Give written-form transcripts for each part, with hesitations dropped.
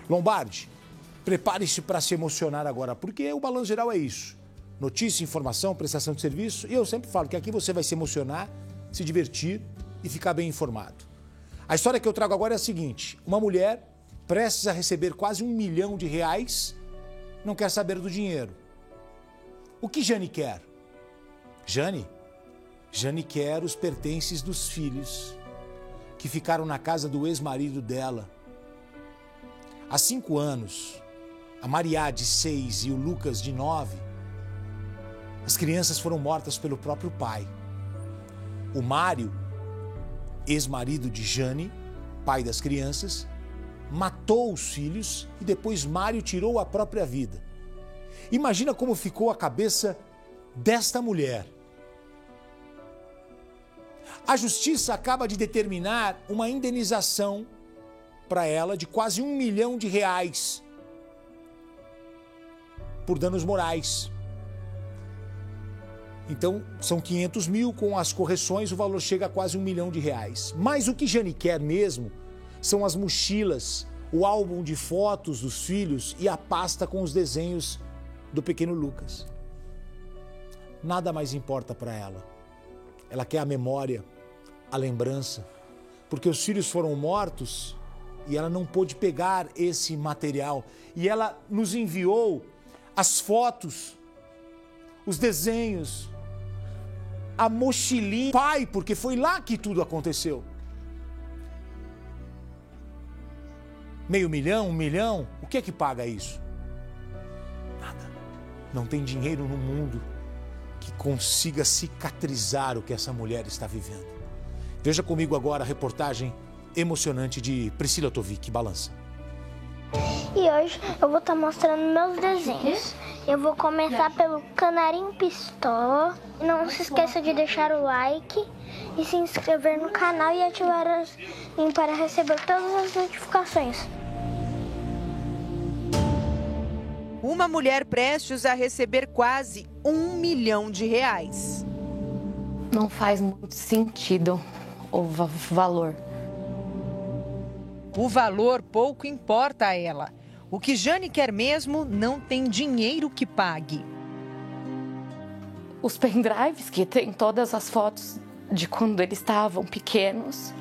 Lombardi, prepare-se para se emocionar agora, porque o Balanço Geral é isso. Notícia, informação, prestação de serviço. E eu sempre falo que aqui você vai se emocionar, se divertir e ficar bem informado. A história que eu trago agora é a seguinte. Uma mulher prestes a receber quase R$1 milhão, não quer saber do dinheiro. O que Jane quer? Jane quer os pertences dos filhos que ficaram na casa do ex-marido dela. Há 5 anos, a Maria, de 6, e o Lucas, de 9, as crianças foram mortas pelo próprio pai. O Mário, ex-marido de Jane, pai das crianças, matou os filhos e depois Mário tirou a própria vida. Imagina como ficou a cabeça desta mulher. A justiça acaba de determinar uma indenização para ela de quase R$1 milhão por danos morais. Então, são 500 mil, com as correções o valor chega a quase R$1 milhão. Mas o que Jane quer mesmo são as mochilas, o álbum de fotos dos filhos e a pasta com os desenhos do pequeno Lucas. Nada mais importa para ela. Ela quer a memória, a lembrança, porque os filhos foram mortos e ela não pôde pegar esse material. E ela nos enviou as fotos, os desenhos, a mochilinha, pai, porque foi lá que tudo aconteceu. R$500 mil, R$1 milhão, o que é que paga isso? Nada. Não tem dinheiro no mundo que consiga cicatrizar o que essa mulher está vivendo. Veja comigo agora a reportagem emocionante de Priscila Tovic. Balança. E hoje eu vou estar mostrando meus desenhos. Eu vou começar pelo Canarinho Pistola. Não se esqueça de deixar o like e se inscrever no canal e ativar o sininho para receber todas as notificações. Uma mulher prestes a receber quase R$1 milhão. Não faz muito sentido o valor. O valor pouco importa a ela. O que Jane quer mesmo não tem dinheiro que pague. Os pendrives que tem todas as fotos de quando eles estavam pequenos.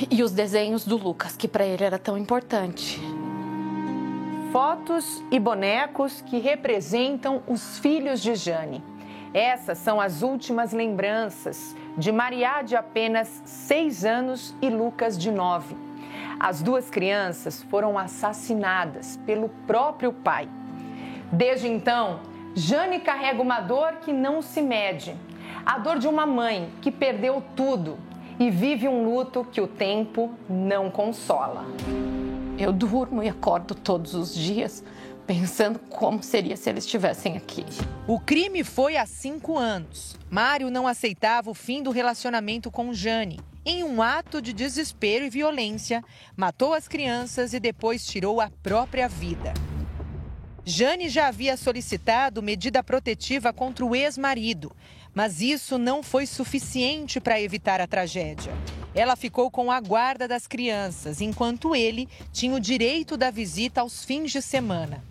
E os desenhos do Lucas, que para ele era tão importante. Fotos e bonecos que representam os filhos de Jane. Essas são as últimas lembranças de Maria, de apenas 6 anos, e Lucas, de 9. As duas crianças foram assassinadas pelo próprio pai. Desde então, Jane carrega uma dor que não se mede. A dor de uma mãe que perdeu tudo e vive um luto que o tempo não consola. Eu durmo e acordo todos os dias pensando como seria se eles estivessem aqui. O crime foi há 5 anos. Mário não aceitava o fim do relacionamento com Jane. Em um ato de desespero e violência, matou as crianças e depois tirou a própria vida. Jane já havia solicitado medida protetiva contra o ex-marido, mas isso não foi suficiente para evitar a tragédia. Ela ficou com a guarda das crianças, enquanto ele tinha o direito da visita aos fins de semana.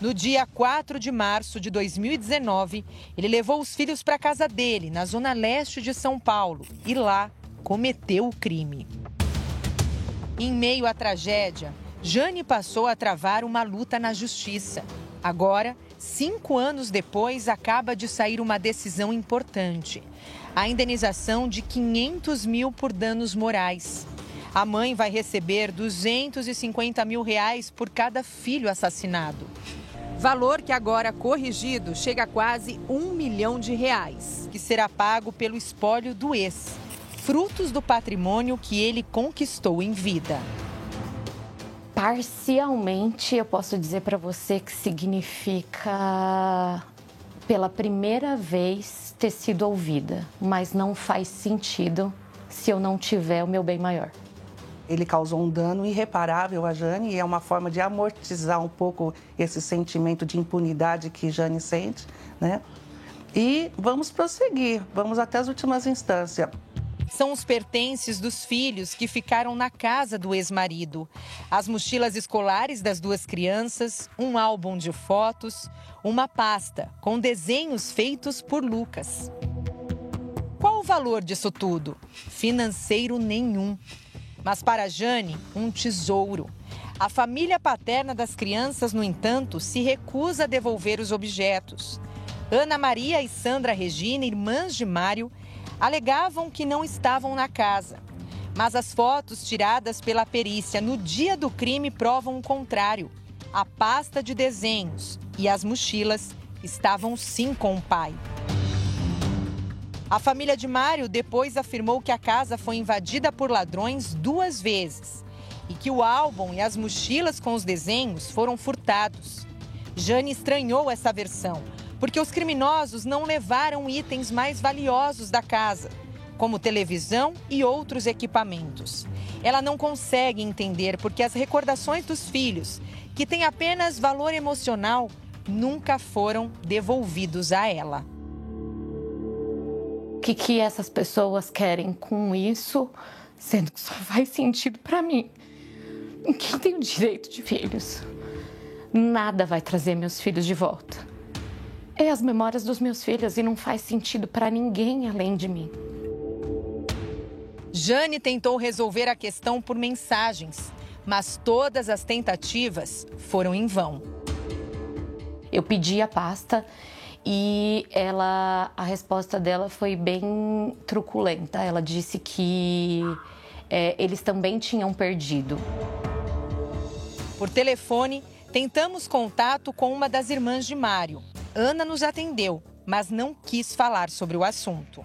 No dia 4 de março de 2019, ele levou os filhos para a casa dele, na zona leste de São Paulo, e lá cometeu o crime. Em meio à tragédia, Jane passou a travar uma luta na justiça. Agora, 5 anos depois, acaba de sair uma decisão importante: a indenização de 500 mil por danos morais. A mãe vai receber R$250 mil por cada filho assassinado. Valor que agora corrigido chega a quase R$1 milhão, que será pago pelo espólio do ex, frutos do patrimônio que ele conquistou em vida. Parcialmente, eu posso dizer para você que significa, pela primeira vez, ter sido ouvida, mas não faz sentido se eu não tiver o meu bem maior. Ele causou um dano irreparável a Jane e é uma forma de amortizar um pouco esse sentimento de impunidade que Jane sente, né? E vamos prosseguir, vamos até as últimas instâncias. São os pertences dos filhos que ficaram na casa do ex-marido. As mochilas escolares das duas crianças, um álbum de fotos, uma pasta com desenhos feitos por Lucas. Qual o valor disso tudo? Financeiro nenhum. Mas para Jane, um tesouro. A família paterna das crianças, no entanto, se recusa a devolver os objetos. Ana Maria e Sandra Regina, irmãs de Mário, alegavam que não estavam na casa. Mas as fotos tiradas pela perícia no dia do crime provam o contrário. A pasta de desenhos e as mochilas estavam sim com o pai. A família de Mário depois afirmou que a casa foi invadida por ladrões 2 vezes e que o álbum e as mochilas com os desenhos foram furtados. Jane estranhou essa versão, porque os criminosos não levaram itens mais valiosos da casa, como televisão e outros equipamentos. Ela não consegue entender porque as recordações dos filhos, que têm apenas valor emocional, nunca foram devolvidos a ela. O que essas pessoas querem com isso, sendo que só faz sentido para mim? Quem tem o direito de filhos? Nada vai trazer meus filhos de volta. É as memórias dos meus filhos e não faz sentido para ninguém além de mim. Jane tentou resolver a questão por mensagens, mas todas as tentativas foram em vão. Eu pedi a pasta e a resposta dela foi bem truculenta. Ela disse que eles também tinham perdido. Por telefone, tentamos contato com uma das irmãs de Mário. Ana nos atendeu, mas não quis falar sobre o assunto.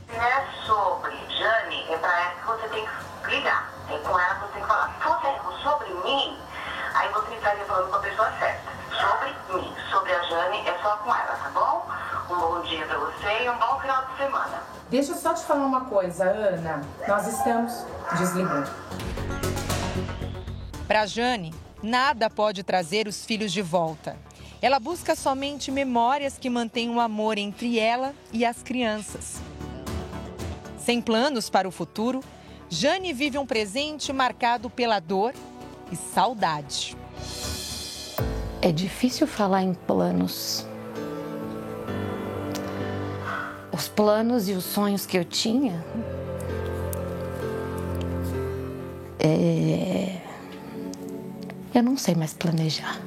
Se é sobre Jane, é para ela que você tem que ligar. É com ela que você tem que falar. Se fosse sobre mim, aí você estaria falando com a pessoa certa. Sobre mim, sobre a Jane, é só com ela, tá bom? Um bom dia para você e um bom final de semana. Deixa eu só te falar uma coisa, Ana. Nós estamos desligando. Para Jane, nada pode trazer os filhos de volta. Ela busca somente memórias que mantenham o amor entre ela e as crianças. Sem planos para o futuro, Jane vive um presente marcado pela dor e saudade. É difícil falar em planos. Os planos e os sonhos que eu tinha... Eu não sei mais planejar.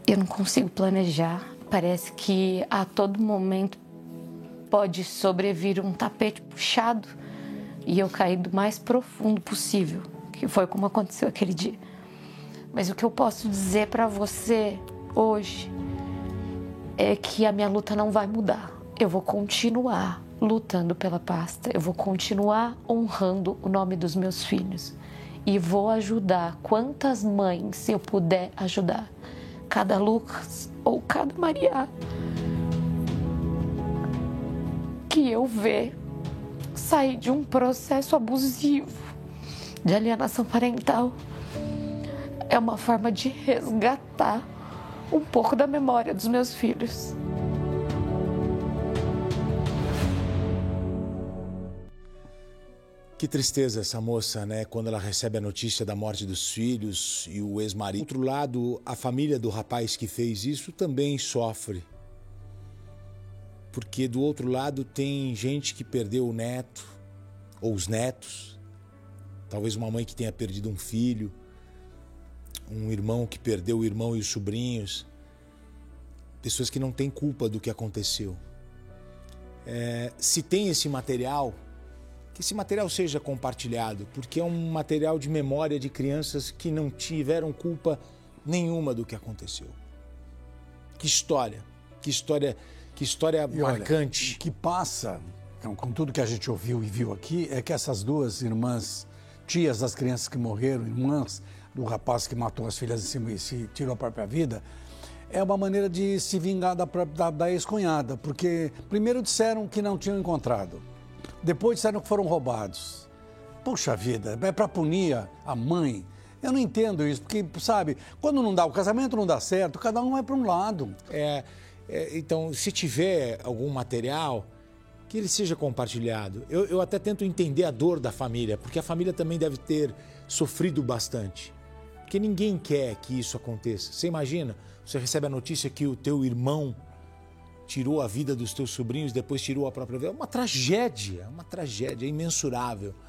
Eu não consigo planejar. Parece que a todo momento pode sobrevir um tapete puxado e eu cair do mais profundo possível, que foi como aconteceu aquele dia. Mas o que eu posso dizer para você hoje é que a minha luta não vai mudar. Eu vou continuar lutando pela pasta, eu vou continuar honrando o nome dos meus filhos e vou ajudar quantas mães eu puder ajudar. Cada Lucas ou cada Maria que eu ver sair de um processo abusivo de alienação parental é uma forma de resgatar um pouco da memória dos meus filhos. Que tristeza essa moça, né? Quando ela recebe a notícia da morte dos filhos e o ex-marido. Do outro lado, a família do rapaz que fez isso também sofre. Porque do outro lado tem gente que perdeu o neto, ou os netos. Talvez uma mãe que tenha perdido um filho. Um irmão que perdeu o irmão e os sobrinhos. Pessoas que não têm culpa do que aconteceu. Se tem esse material, que esse material seja compartilhado, porque é um material de memória de crianças que não tiveram culpa nenhuma do que aconteceu. Que história marcante. Olha, o que passa, com tudo que a gente ouviu e viu aqui, é que essas duas irmãs, tias das crianças que morreram, irmãs do rapaz que matou as filhas e se tirou a própria vida, é uma maneira de se vingar da ex-cunhada, porque primeiro disseram que não tinham encontrado, depois disseram que foram roubados. Puxa vida, é para punir a mãe. Eu não entendo isso, porque, sabe, quando não dá o casamento, não dá certo, cada um vai para um lado. Então, se tiver algum material, que ele seja compartilhado. Eu até tento entender a dor da família, porque a família também deve ter sofrido bastante. Porque ninguém quer que isso aconteça. Você imagina, você recebe a notícia que o teu irmão tirou a vida dos teus sobrinhos, depois tirou a própria vida. É uma tragédia imensurável.